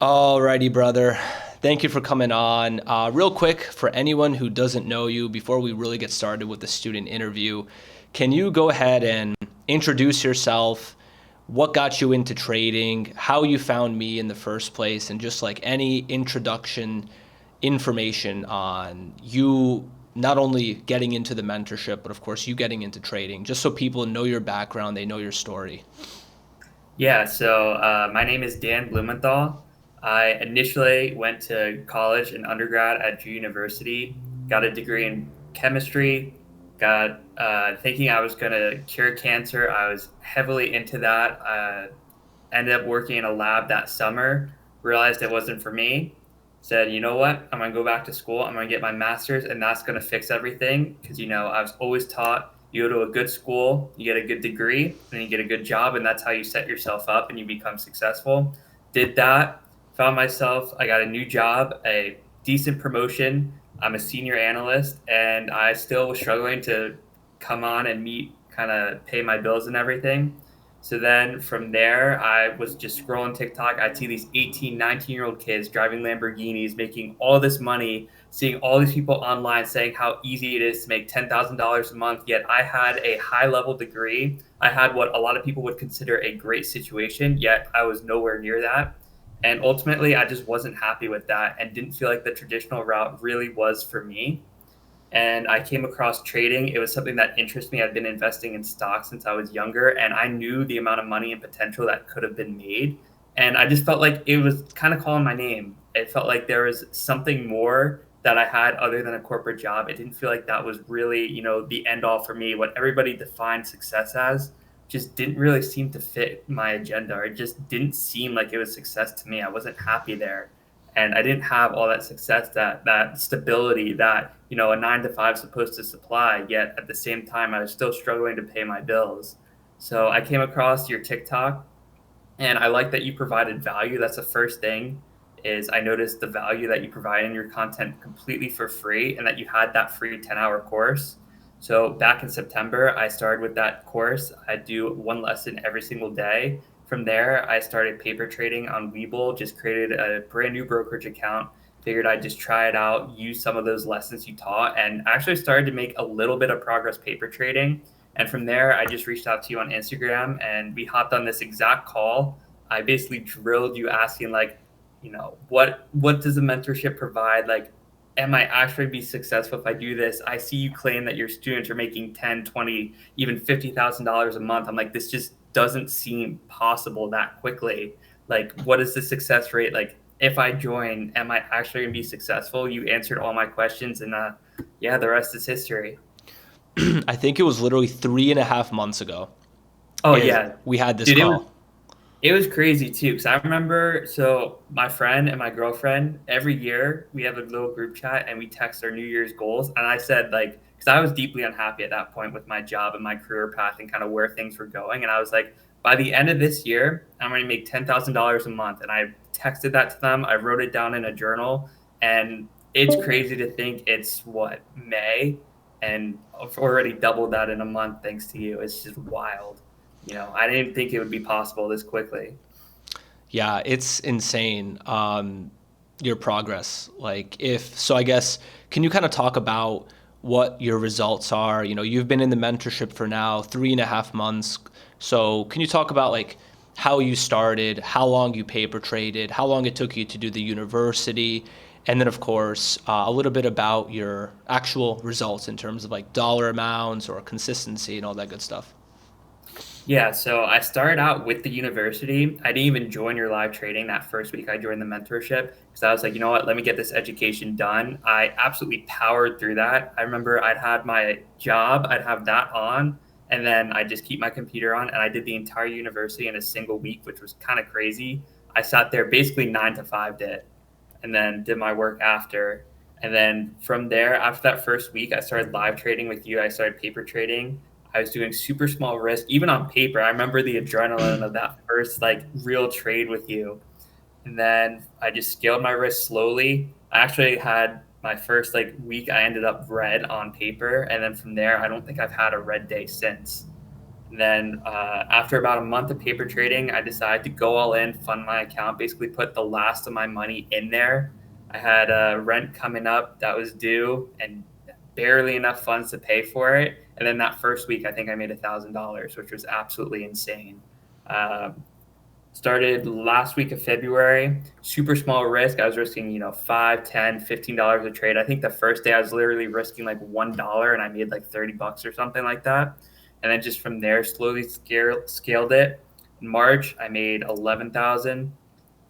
Alrighty, brother. Thank you for coming on. Real quick, for anyone who doesn't know you, before we really get started with the student interview, can you go ahead and introduce yourself? What got you into trading? How you found me in the first place? And just like any introduction information on you not only getting into the mentorship, but of course you getting into trading, just so people know your background, they know your story. My name is Dan Blumenthal. I initially went to college and undergrad at Drew University, got a degree in chemistry, got thinking I was going to cure cancer. I was heavily into that. Ended up working in a lab that summer, realized it wasn't for me. Said, you know what? I'm going to go back to school. I'm going to get my master's, and that's going to fix everything. Because, I was always taught you go to a good school, you get a good degree, and then you get a good job, and that's how you set yourself up and you become successful. Did that, found myself, I got a new job, a decent promotion. I'm a senior analyst, and I still was struggling to come on and meet, kind of pay my bills and everything. So then from there, I was just scrolling TikTok. I'd see these 18, 19-year-old kids driving Lamborghinis, making all this money, seeing all these people online saying how easy it is to make $10,000 a month. Yet I had a high level degree. I had what a lot of people would consider a great situation, yet I was nowhere near that. And ultimately, I just wasn't happy with that and didn't feel like the traditional route really was for me, and I came across trading. It was something that interested me. I'd been investing in stocks since I was younger, and I knew the amount of money and potential that could have been made. And I just felt like it was kind of calling my name. It felt like there was something more that I had other than a corporate job. It didn't feel like that was really, the end all for me. What everybody defined success as just didn't really seem to fit my agenda, or it just didn't seem like it was success to me. I wasn't happy there, and I didn't have all that success, that stability that a 9 to 5 is supposed to supply. Yet at the same time, I was still struggling to pay my bills. So I came across your TikTok, and I like that you provided value. That's the first thing. Is I noticed the value that you provide in your content completely for free, and that you had that free 10-hour course. So back in September, I started with that course. I do one lesson every single day. From there, I started paper trading on Webull, just created a brand new brokerage account. Figured I'd just try it out, use some of those lessons you taught, and actually started to make a little bit of progress paper trading. And from there, I just reached out to you on Instagram, and we hopped on this exact call. I basically drilled you, asking like, what does a mentorship provide? Like, am I actually be successful if I do this? I see you claim that your students are making 10, 20, even $50,000 a month. I'm like, this just doesn't seem possible that quickly. Like, what is the success rate? Like, if I join, am I actually going to be successful? You answered all my questions, and yeah, the rest is history. I think it was literally 3.5 months ago Oh is yeah, we had this dude, call. it was crazy too, because I remember, so my friend and my girlfriend, every year we have a little group chat and we text our New Year's goals. And I said, like, because I was deeply unhappy at that point with my job and my career path and kind of where things were going. And I was like, by the end of this year, I'm going to make $10,000 a month. And I texted that to them. I wrote it down in a journal. And it's crazy to think it's what, May? And I've already doubled that in a month thanks to you. It's just wild. I didn't think it would be possible this quickly. Yeah, it's insane. Your progress. Like if so, I guess can you kind of talk about what your results are? You've been in the mentorship for now 3.5 months. So can you talk about like how you started, how long you paper traded, how long it took you to do the university, and then of course a little bit about your actual results in terms of like dollar amounts or consistency and all that good stuff. Yeah, so I started out with the university. I didn't even join your live trading that first week I joined the mentorship, because I was like, you know what, let me get this education done. I absolutely powered through that. I remember I'd had my job, I'd have that on, and then I just keep my computer on, and I did the entire university in a single week, which was kind of crazy. I sat there basically 9 to 5 did, and then did my work after. And then from there, after that first week, I started live trading with you. I started paper trading. I was doing super small risk, even on paper. I remember the adrenaline of that first like real trade with you. And then I just scaled my risk slowly. I actually had my first like week, I ended up red on paper. And then from there, I don't think I've had a red day since. And then after about a month of paper trading, I decided to go all in, fund my account, basically put the last of my money in there. I had rent coming up that was due and barely enough funds to pay for it. And then that first week, I think I made $1,000, which was absolutely insane. Um, Started last week of February, super small risk. I was risking, $5, $10, $15 a trade. I think the first day I was literally risking like $1 and I made like $30 or something like that. And then just from there, slowly scaled it. In March, I made 11,000,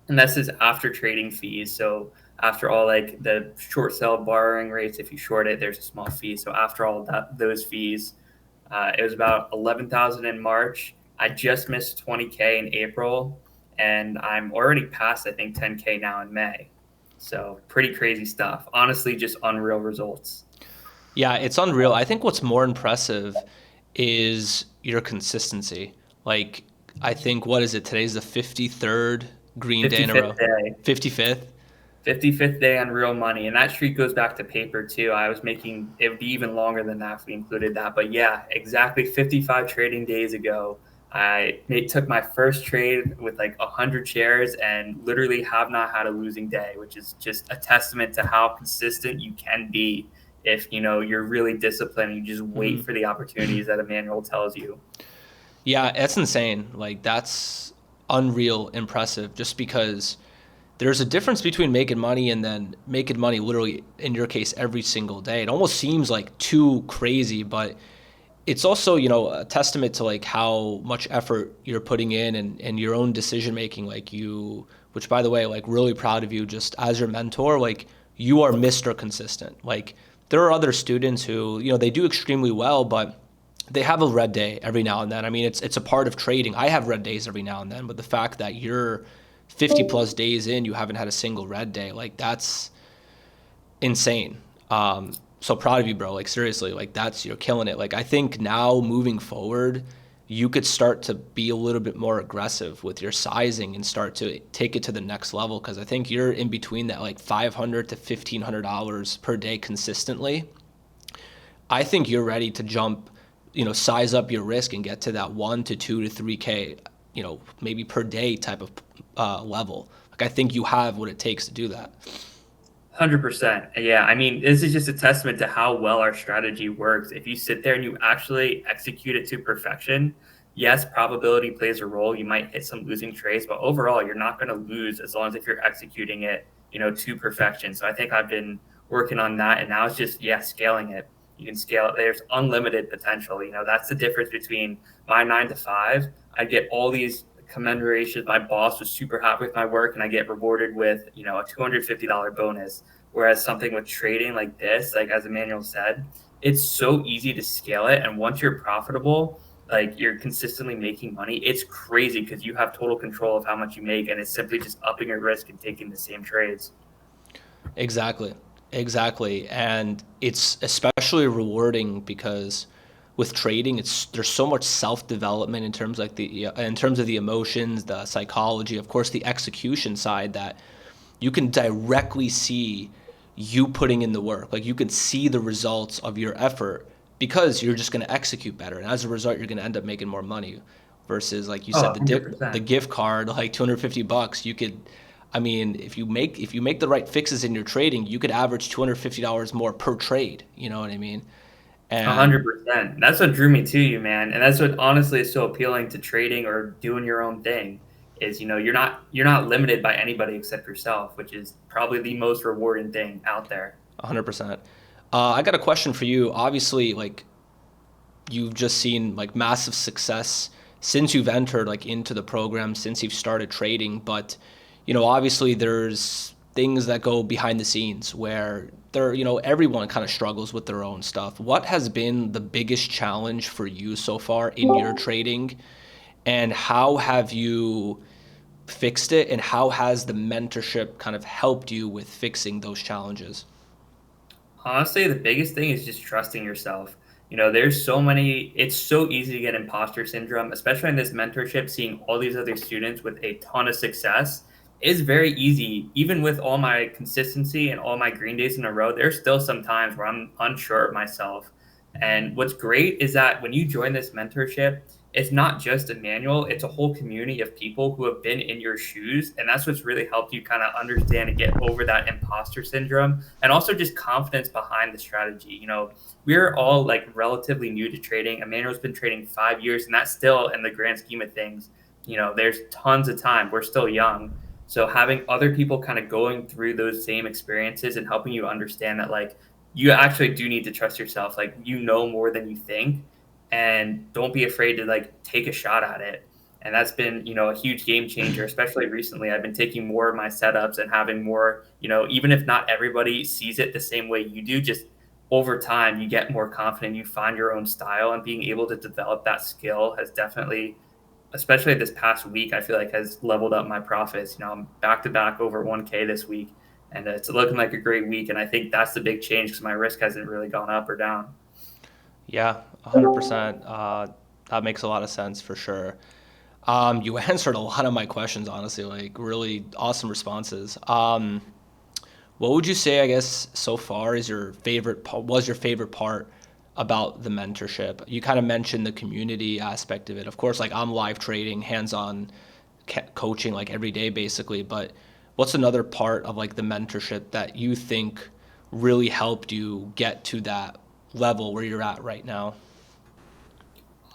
and this is after trading fees. So after all like the short sell borrowing rates, if you short it, there's a small fee. So after all those fees, it was about 11,000 in March. I just missed 20K in April, and I'm already past I think 10K now in May. So pretty crazy stuff. Honestly, just unreal results. Yeah, it's unreal. I think what's more impressive is your consistency. Like, I think, what is it? Today's the 53rd green day in a 55th row. day. 55th? 55th day on real money, and that streak goes back to paper too. I was making it would be even longer than that if we included that, but yeah, exactly 55 trading days ago, took my first trade with like 100 shares and literally have not had a losing day, which is just a testament to how consistent you can be if you're really disciplined and you just wait Hmm. for the opportunities that Emmanuel tells you. Yeah, that's insane. Like, that's unreal impressive just because there's a difference between making money and then making money literally, in your case, every single day. It almost seems like too crazy, but it's also, a testament to like how much effort you're putting in and your own decision making. Like you, which by the way, like really proud of you just as your mentor. Like you are Mr. Consistent. Like there are other students who, they do extremely well, but they have a red day every now and then. I mean, it's a part of trading. I have red days every now and then, but the fact that you're 50 plus days in, you haven't had a single red day, like that's insane. So proud of you, bro. Like seriously, like that's you're killing it. Like I think now moving forward, you could start to be a little bit more aggressive with your sizing and start to take it to the next level because I think you're in between that like $500 to $1,500 per day consistently. I think you're ready to jump, size up your risk and get to that 1 to 2 to 3K, maybe per day type of level. Like I think you have what it takes to do that. 100%. Yeah. I mean, this is just a testament to how well our strategy works. If you sit there and you actually execute it to perfection, yes, probability plays a role. You might hit some losing trades, but overall, you're not going to lose as long as if you're executing it, to perfection. So I think I've been working on that, and now it's just, yeah, scaling it. You can scale it. There's unlimited potential. That's the difference between my 9 to 5. I get all these commendations. My boss was super happy with my work, and I get rewarded with, a $250 bonus. Whereas something with trading like this, like as Emmanuel said, it's so easy to scale it. And once you're profitable, like you're consistently making money, it's crazy because you have total control of how much you make, and it's simply just upping your risk and taking the same trades. Exactly. Exactly. And it's especially rewarding because with trading, there's so much self-development in terms like in terms of the emotions, the psychology, of course, the execution side that you can directly see you putting in the work. Like you can see the results of your effort because you're just going to execute better. And as a result, you're going to end up making more money versus like you Oh, said, the 100%. gift card, like $250, you could, I mean, if you make the right fixes in your trading, you could average $250 more per trade. You know what I mean? A And 100%. That's what drew me to you, man. And that's what honestly is so appealing to trading or doing your own thing is, you're not limited by anybody except yourself, which is probably the most rewarding thing out there. 100%. I got a question for you. Obviously, like you've just seen like massive success since you've entered like into the program, since you've started trading. But obviously there's things that go behind the scenes where everyone kind of struggles with their own stuff. What has been the biggest challenge for you so far in your trading, and how have you fixed it, and how has the mentorship kind of helped you with fixing those challenges? Honestly, the biggest thing is just trusting yourself. There's so many, it's so easy to get imposter syndrome, especially in this mentorship, seeing all these other students with a ton of success is very easy. Even with all my consistency and all my green days in a row, there's still some times where I'm unsure of myself. And what's great is that when you join this mentorship, it's not just a manual, it's a whole community of people who have been in your shoes. And that's what's really helped you kind of understand and get over that imposter syndrome and also just confidence behind the strategy. We're all like relatively new to trading. Emmanuel's been trading 5 years, and that's still in the grand scheme of things. There's tons of time. We're still young. So having other people kind of going through those same experiences and helping you understand that like you actually do need to trust yourself. Like more than you think, and don't be afraid to like take a shot at it. And that's been, a huge game changer, especially recently. I've been taking more of my setups and having more, even if not everybody sees it the same way you do, just over time, you get more confident, you find your own style, and being able to develop that skill has definitely, especially this past week, I feel like has leveled up my profits. I'm back to back over 1K this week, and it's looking like a great week. And I think that's the big change because my risk hasn't really gone up or down. Yeah, 100%. That makes a lot of sense for sure. You answered a lot of my questions, honestly, like really awesome responses. What would you say, I guess, so far is was your favorite part about the mentorship? You kind of mentioned the community aspect of it. Of course, like I'm live trading, hands-on coaching like every day basically, but what's another part of like the mentorship that you think really helped you get to that level where you're at right now?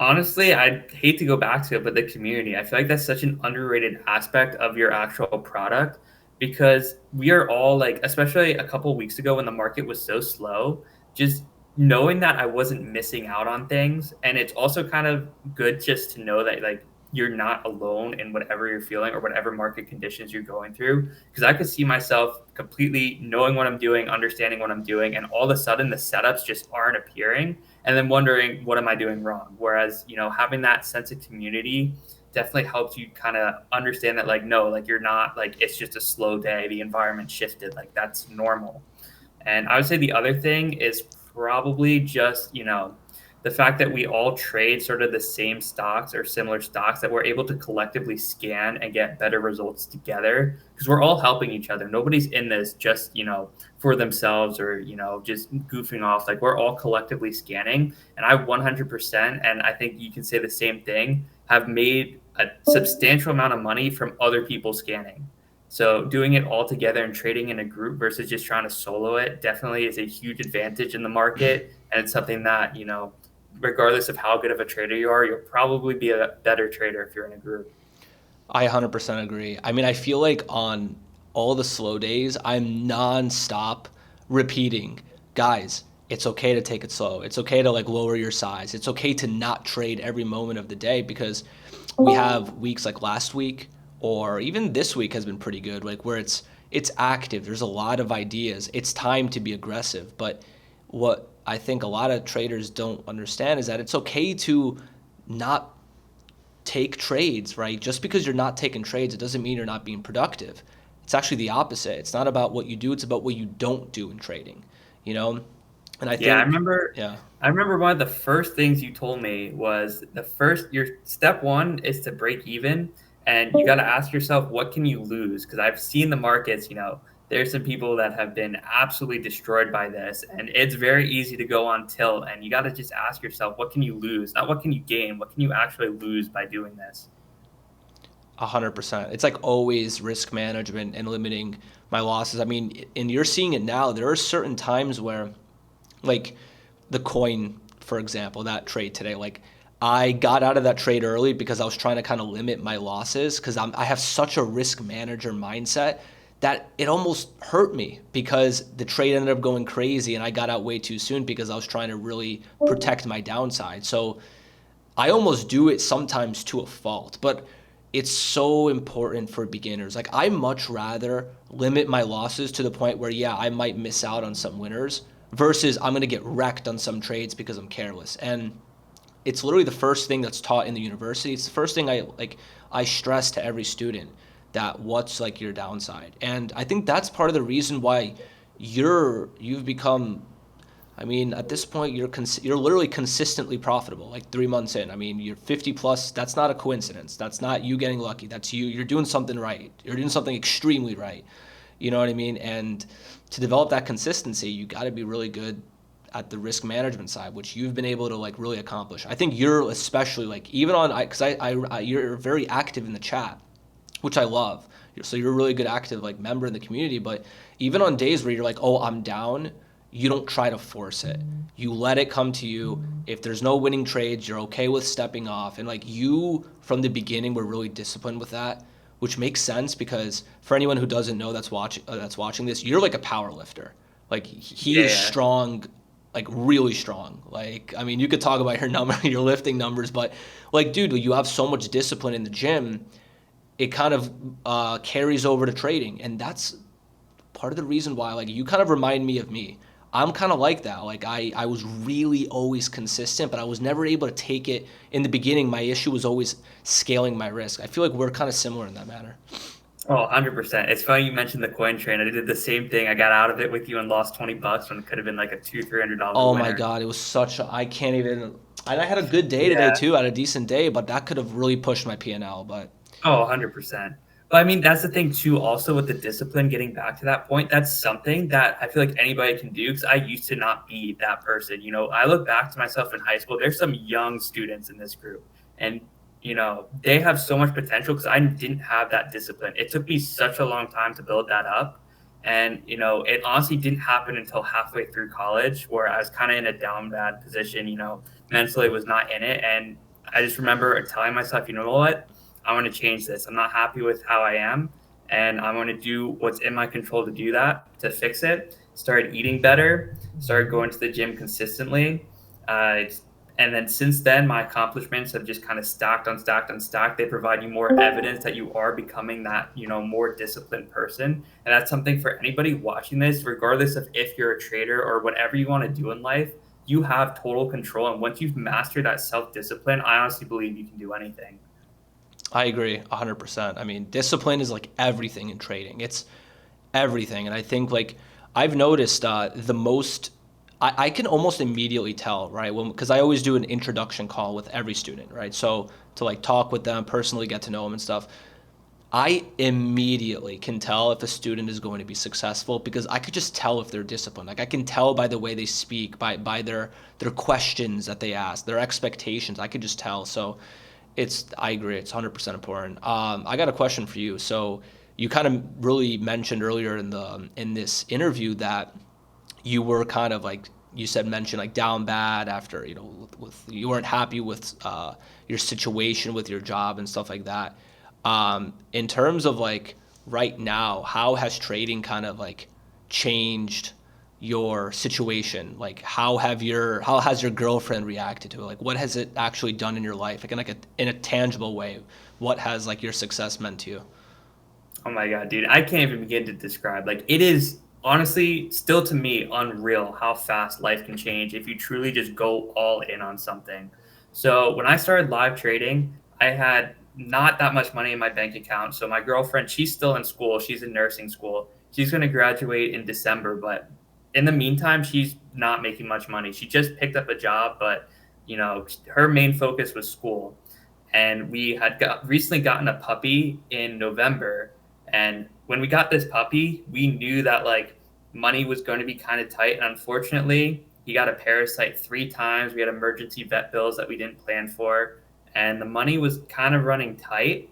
Honestly, I hate to go back to it, but the community, I feel like that's such an underrated aspect of your actual product because we are all like, especially a couple of weeks ago when the market was so slow, just knowing that I wasn't missing out on things. And it's also kind of good just to know that like you're not alone in whatever you're feeling or whatever market conditions you're going through. Because I could see myself completely knowing what I'm doing, understanding what I'm doing, and all of a sudden the setups just aren't appearing and then wondering what am I doing wrong. Whereas having that sense of community definitely helps you kind of understand that like no, like you're not like it's just a slow day, the environment shifted, like that's normal. And I would say the other thing is probably just the fact that we all trade sort of the same stocks or similar stocks, that we're able to collectively scan and get better results together because we're all helping each other. Nobody's in this just for themselves or just goofing off. Like we're all collectively scanning, and I 100%, and I think you can say the same thing, have made a substantial amount of money from other people scanning. So doing it all together and trading in a group versus just trying to solo it definitely is a huge advantage in the market. And it's something that, regardless of how good of a trader you are, you'll probably be a better trader if you're in a group. I 100% agree. I mean, I feel like on all the slow days, I'm nonstop repeating, guys, it's okay to take it slow. It's okay to like lower your size. It's okay to not trade every moment of the day because we have weeks like last week or even this week has been pretty good, like where it's active. There's a lot of ideas. It's time to be aggressive. But what I think a lot of traders don't understand is that it's okay to not take trades, right? Just because you're not taking trades, it doesn't mean you're not being productive. It's actually the opposite. It's not about what you do, it's about what you don't do in trading, you know? And I Yeah, I think, remember yeah, I remember one of the first things you told me was your step one is to break even, and you got to ask yourself what can you lose, because I've seen the markets, there's some people that have been absolutely destroyed by this, and it's very easy to go on tilt, and you got to just ask yourself what can you lose, not what can you gain, what can you actually lose by doing this. 100%. It's like always risk management and limiting my losses. I mean, and you're seeing it now. There are certain times where, like the coin, for example, that trade today, like I got out of that trade early because I was trying to kind of limit my losses because I have such a risk manager mindset that it almost hurt me because the trade ended up going crazy and I got out way too soon because I was trying to really protect my downside. So I almost do it sometimes to a fault, but it's so important for beginners. Like I much rather limit my losses to the point where yeah, I might miss out on some winners versus I'm going to get wrecked on some trades because I'm careless. And it's literally the first thing that's taught in the university. It's the first thing I stress to every student that what's like your downside. And I think that's part of the reason why you've become, I mean, at this point, you're literally consistently profitable. Like 3 months in, I mean, you're 50 plus. That's not a coincidence. That's not you getting lucky. That's you. You're doing something right. You're doing something extremely right. You know what I mean? And to develop that consistency, you got to be really good at the risk management side, which you've been able to like really accomplish. I think you're especially like even on because you're very active in the chat, which I love. So you're a really good active like member in the community. But even on days where you're like, oh, I'm down, you don't try to force it. You let it come to you. If there's no winning trades, you're okay with stepping off. And like you from the beginning were really disciplined with that, which makes sense because for anyone who doesn't know that's watching this, you're like a power lifter. Like he is Yeah. strong, like really strong. Like I mean, you could talk about your number, your lifting numbers, but like dude, you have so much discipline in the gym, it kind of carries over to trading, and that's part of the reason why like you kind of remind me of me. I'm kind of like that. Like I was really always consistent, but I was never able to take it in the beginning. My issue was always scaling my risk. I feel like we're kind of similar in that manner. Oh, 100%. It's funny you mentioned the coin train. I did the same thing. I got out of it with you and lost $20 when it could have been like a $200-$300 Oh my winner. God, it was such a, I can't even, and I had a good day today Yeah. too. I had a decent day, but that could have really pushed my P&L. But Oh, 100%. But I mean, that's the thing too, also with the discipline, getting back to that point, that's something that I feel like anybody can do because I used to not be that person. I look back to myself in high school, there's some young students in this group, and, they have so much potential because I didn't have that discipline. It took me such a long time to build that up. And, it honestly didn't happen until halfway through college where I was kind of in a down bad position, mentally was not in it. And I just remember telling myself, you know what? I want to change this. I'm not happy with how I am, and I want to do what's in my control to do that, to fix it. Started eating better, started going to the gym consistently. And then since then, my accomplishments have just kind of stacked on stacked on stacked. They provide you more evidence that you are becoming that, more disciplined person. And that's something for anybody watching this, regardless of if you're a trader or whatever you want to do in life, you have total control. And once you've mastered that self discipline, I honestly believe you can do anything. I agree 100%. I mean, discipline is like everything in trading. It's everything. And I think like I've noticed the most, I can almost immediately tell, right? Because I always do an introduction call with every student, right? So to like talk with them, personally get to know them and stuff. I immediately can tell if a student is going to be successful because I could just tell if they're disciplined. Like I can tell by the way they speak, by their questions that they ask, their expectations. I could just tell. So I agree. It's 100% important. I got a question for you. So you kind of really mentioned earlier in this interview that you were kind of like you said mentioned like down bad after with you weren't happy with your situation with your job and stuff like that. In terms of like right now, how has trading kind of like changed your situation? Like how has your girlfriend reacted to it? Like what has it actually done in your life? Like in a tangible way, what has like your success meant to you? Oh my God, dude. I can't even begin to describe. Like, it is honestly still to me unreal how fast life can change if you truly just go all in on something. So, when I started live trading, I had not that much money in my bank account. So, my girlfriend, she's still in school. She's in nursing school. She's going to graduate in December. But in the meantime, she's not making much money. She just picked up a job, but, her main focus was school. And we had recently gotten a puppy in November, and when we got this puppy, we knew that like money was going to be kind of tight. And unfortunately, he got a parasite 3 times. We had emergency vet bills that we didn't plan for. And the money was kind of running tight.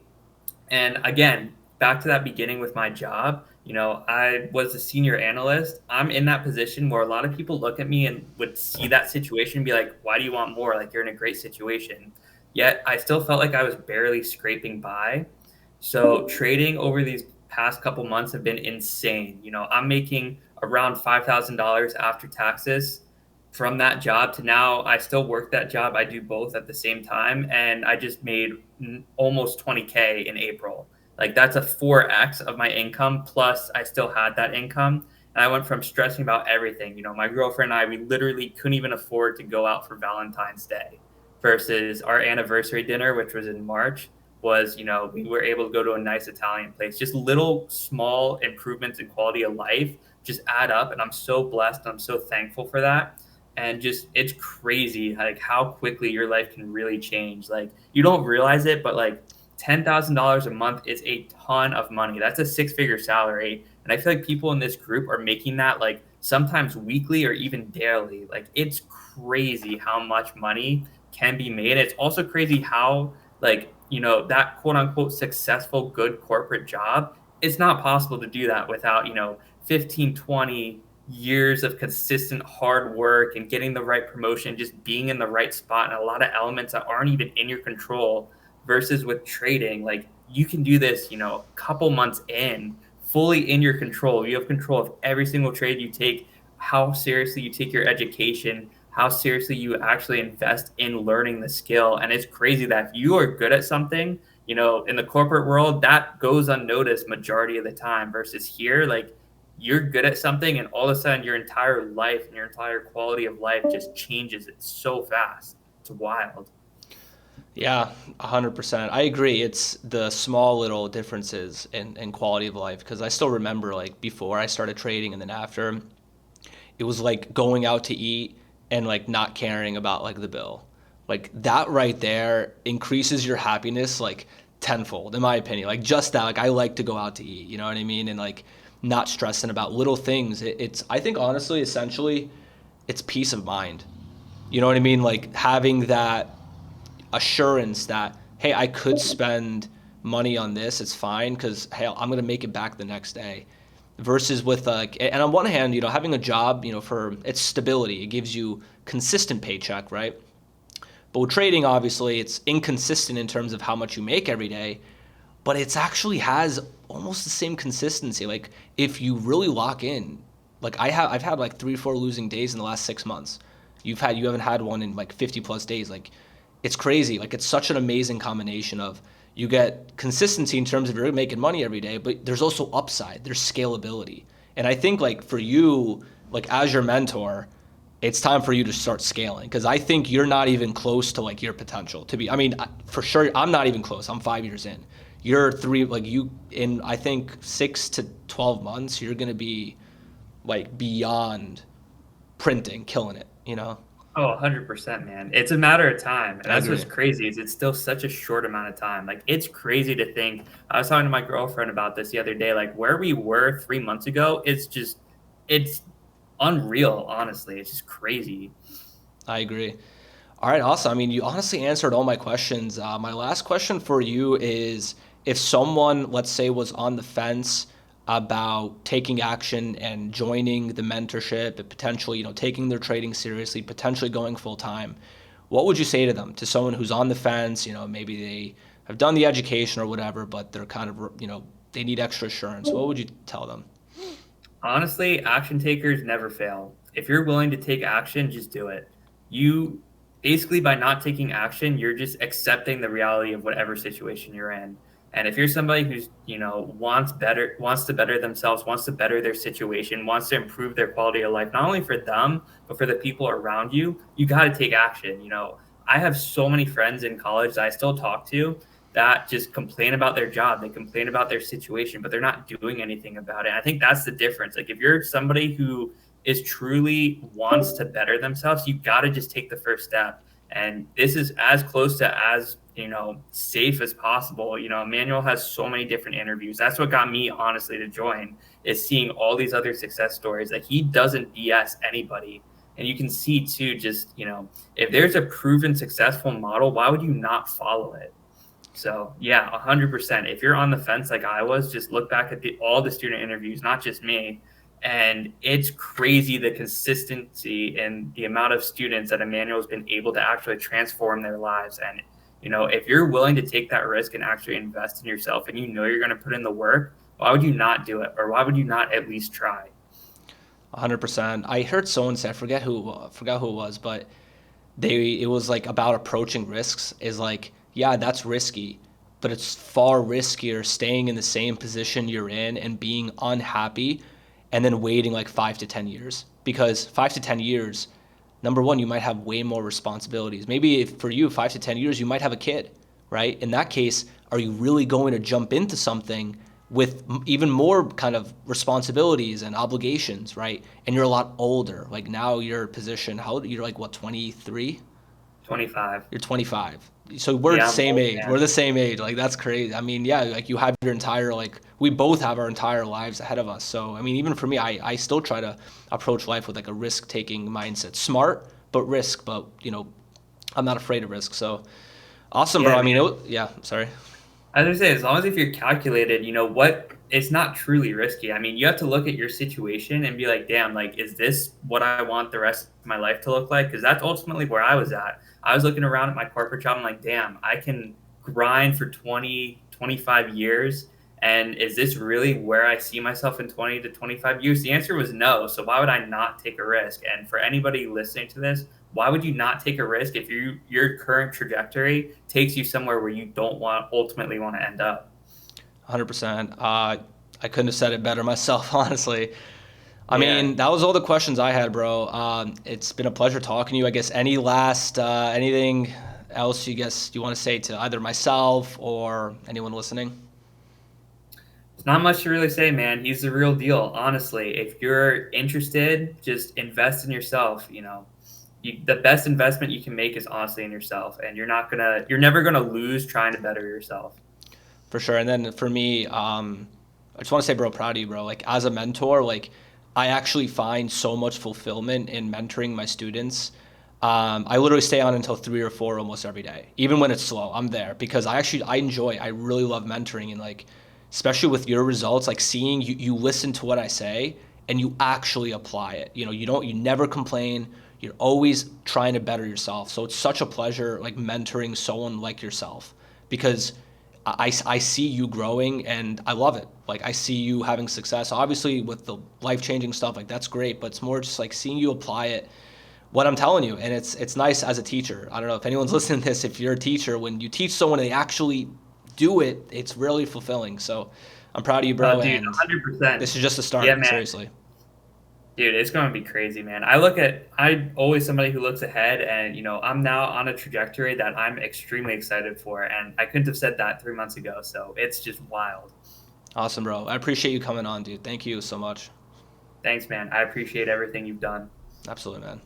And again, back to that beginning with my job, I was a senior analyst. I'm in that position where a lot of people look at me and would see that situation and be like, why do you want more? Like, you're in a great situation. Yet I still felt like I was barely scraping by. So trading over these past couple months have been insane. I'm making around $5,000 after taxes from that job to now I still work that job. I do both at the same time. And I just made almost 20K in April. Like that's a 4X of my income. Plus I still had that income. And I went from stressing about everything. My girlfriend and I, we literally couldn't even afford to go out for Valentine's Day versus our anniversary dinner, which was in March, was, we were able to go to a nice Italian place. Just little small improvements in quality of life just add up. And I'm so blessed. I'm so thankful for that. And just, it's crazy like how quickly your life can really change. Like you don't realize it, but like $10,000 a month is a ton of money. That's a 6-figure salary And I feel like people in this group are making that like sometimes weekly or even daily. Like it's crazy how much money can be made. It's also crazy how like, that quote unquote successful good corporate job, it's not possible to do that without, 15, 20 years of consistent hard work and getting the right promotion, just being in the right spot, and a lot of elements that aren't even in your control. Versus with trading, like you can do this, a couple months in, fully in your control. You have control of every single trade you take, how seriously you take your education, how seriously you actually invest in learning the skill. And it's crazy that if you are good at something, in the corporate world, that goes unnoticed majority of the time. Versus here, like you're good at something and all of a sudden your entire life and your entire quality of life just changes it so fast. It's wild. Yeah, 100%. I agree. It's the small little differences in quality of life because I still remember like before I started trading and then after, it was like going out to eat and like not caring about like the bill. Like that right there increases your happiness like tenfold, in my opinion. Like just that, like I like to go out to eat, you know what I mean? And like not stressing about little things. It's, I think honestly, essentially, it's peace of mind. You know what I mean? Like having that assurance that, hey, I could spend money on this, it's fine because hey, I'm gonna make it back the next day. Versus with like, and on one hand, having a job, for its stability, it gives you consistent paycheck, right? But with trading, obviously, it's inconsistent in terms of how much you make every day, but it's actually has almost the same consistency. Like if you really lock in, like I've had like 3 or 4 losing days in the last 6 months. You haven't had one in like 50 plus days. Like it's crazy. Like it's such an amazing combination of you get consistency in terms of you're making money every day, but there's also upside. There's scalability. And I think like for you, like as your mentor, it's time for you to start scaling because I think you're not even close to like your potential to be. I mean, for sure, I'm not even close. I'm 5 years in. You're three, like you in I think 6 to 12 months, you're gonna be like beyond printing, killing it. Oh, 100%, man. It's a matter of time. And I that's what's agree. crazy is it's still such a short amount of time. Like it's crazy to think. I was talking to my girlfriend about this the other day, like where we were 3 months ago, it's unreal, honestly. It's just crazy. I agree. All right, awesome. I mean, you honestly answered all my questions. My last question for you is if someone, let's say, was on the fence about taking action and joining the mentorship and potentially, taking their trading seriously, potentially going full time, what would you say to them? To someone who's on the fence, maybe they have done the education or whatever, but they're kind of, they need extra assurance. What would you tell them? Honestly, action takers never fail. If you're willing to take action, just do it. You basically, by not taking action, you're just accepting the reality of whatever situation you're in. And if you're somebody who's, wants to better themselves, wants to better their situation, wants to improve their quality of life, not only for them, but for the people around you, you got to take action. I have so many friends in college that I still talk to that just complain about their job. They complain about their situation, but they're not doing anything about it. And I think that's the difference. Like if you're somebody who is truly wants to better themselves, you got to just take the first step. And this is as close to as, safe as possible. Emmanuel has so many different interviews. That's what got me honestly to join is seeing all these other success stories. Like he doesn't BS anybody. And you can see too, just, if there's a proven successful model, why would you not follow it? So yeah, 100%. If you're on the fence like I was, just look back at all the student interviews, not just me, and it's crazy the consistency and the amount of students that Emmanuel has been able to actually transform their lives. And if you're willing to take that risk and actually invest in yourself, and you're going to put in the work, why would you not do it, or why would you not at least try? 100%. I heard someone say, I forgot who it was, but it was like about approaching risks is like, yeah, that's risky, but it's far riskier staying in the same position you're in and being unhappy and then waiting like 5 to 10 years. Because 5 to 10 years, number one, you might have way more responsibilities. Maybe if for you, 5 to 10 years, you might have a kid, right? In that case, are you really going to jump into something with even more kind of responsibilities and obligations, right? And you're a lot older. Like now your position, you're like what, 23? 25. You're 25. So we're the Yeah, I'm same old, age. We're man. the same age. Like that's crazy. I mean, yeah, like you have your entire like we both have our entire lives ahead of us. So I mean, even for me, I still try to approach life with like a risk taking mindset. Smart, but risk. But I'm not afraid of risk. So awesome, bro. Yeah, I mean, man. yeah. Sorry. As I say, as long as if you're calculated, it's not truly risky. I mean, you have to look at your situation and be like, damn, like, is this what I want the rest of my life to look like? Because that's ultimately where I was at. I was looking around at my corporate job. I'm like, damn, I can grind for 20, 25 years. And is this really where I see myself in 20 to 25 years? The answer was no. So why would I not take a risk? And for anybody listening to this, why would you not take a risk if your current trajectory takes you somewhere where you don't ultimately want to end up? 100%. I couldn't have said it better myself, honestly. I Yeah. mean, that was all the questions I had, bro. It's been a pleasure talking to you. I guess any last anything else you guess you want to say to either myself or anyone listening? It's not much to really say, man. He's the real deal, honestly. If you're interested, just invest in yourself. The best investment you can make is honestly in yourself, and you're never gonna lose trying to better yourself. For sure. And then for me, I just want to say, bro, proud of you, bro. Like as a mentor, like I actually find so much fulfillment in mentoring my students. I literally stay on until 3 or 4 almost every day, even when it's slow. I'm there because I really love mentoring and like, especially with your results, like seeing you listen to what I say and you actually apply it. You never complain. You're always trying to better yourself. So it's such a pleasure like mentoring someone like yourself because I see you growing and I love it. Like I see you having success. Obviously with the life-changing stuff, like that's great, but it's more just like seeing you apply it what I'm telling you. And it's nice as a teacher. I don't know if anyone's listening to this, if you're a teacher, when you teach someone and they actually do it, it's really fulfilling. So I'm proud of you, bro, Dude, and 100%. this is just a Yeah, start, man. seriously. Dude, it's going to be crazy, man. I'm always somebody who looks ahead, and I'm now on a trajectory that I'm extremely excited for, and I couldn't have said that 3 months ago. So it's just wild. Awesome, bro. I appreciate you coming on, dude. Thank you so much. Thanks, man. I appreciate everything you've done. Absolutely, man.